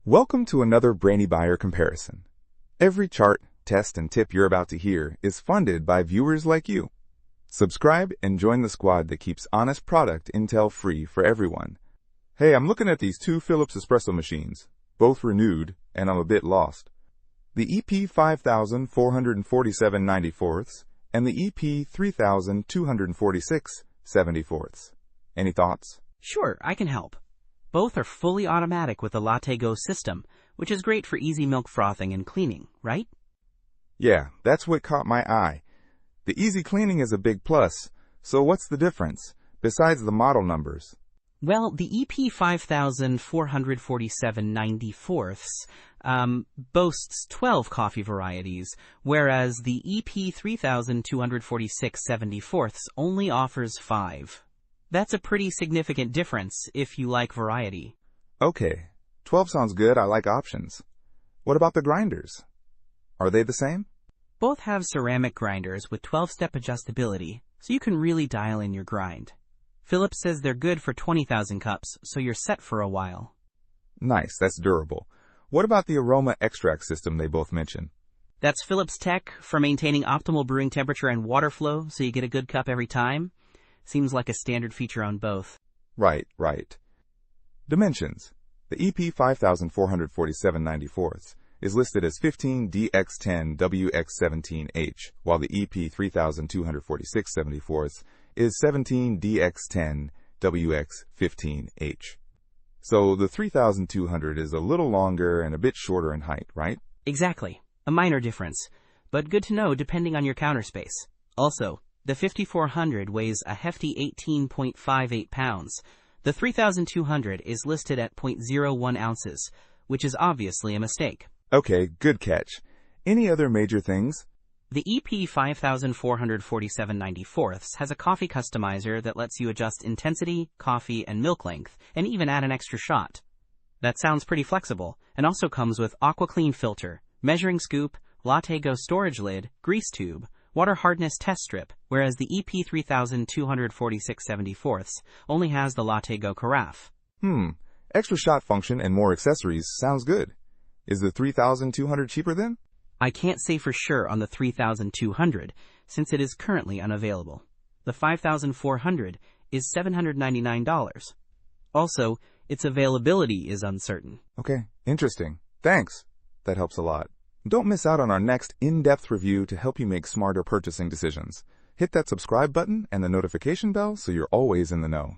Welcome to another Brainy Buyer comparison. Every chart, test, and tip you're about to hear is funded by viewers like you. Subscribe and join the squad that keeps honest product intel free for everyone. Hey, I'm looking at these two Philips espresso machines, both renewed, and I'm a bit lost. The EP 5447 94ths and the EP 3246 74ths. Any thoughts? Sure, I can help. Both are fully automatic with the LatteGo system, which is great for easy milk frothing and cleaning, right? Yeah, that's what caught my eye. The easy cleaning is a big plus, so what's the difference, besides the model numbers? Well, the EP 5447 94ths boasts 12 coffee varieties, whereas the EP 3246 74ths only offers 5. That's a pretty significant difference if you like variety. Okay, 12 sounds good. I like options. What about the grinders? Are they the same? Both have ceramic grinders with 12-step adjustability, so you can really dial in your grind. Philips says they're good for 20,000 cups, so you're set for a while. Nice, that's durable. What about the aroma extract system they both mention? That's Philips tech for maintaining optimal brewing temperature and water flow so you get a good cup every time. Seems like a standard feature on both. Right. Dimensions. The EP 5447 94ths is listed as 15DX10WX17H, while the EP 3246 74ths is 17DX10WX15H. So the 3200 is a little longer and a bit shorter in height, right? Exactly. A minor difference, but good to know depending on your counter space. Also, the 5400 weighs a hefty 18.58 pounds. The 3200 is listed at 0.01 ounces, which is obviously a mistake. Okay, good catch. Any other major things? The EP 5447 94ths has a coffee customizer that lets you adjust intensity, coffee, and milk length, and even add an extra shot. That sounds pretty flexible, and also comes with AquaClean filter, measuring scoop, LatteGo storage lid, grease tube, water hardness test strip, whereas the EP 3246 74ths only has the LatteGo carafe. Extra shot function and more accessories sounds good. Is the 3200 cheaper then? I can't say for sure on the 3200, since it is currently unavailable. The 5400 is $799. Also, its availability is uncertain. Okay, interesting. Thanks. That helps a lot. Don't miss out on our next in-depth review to help you make smarter purchasing decisions. Hit that subscribe button and the notification bell so you're always in the know.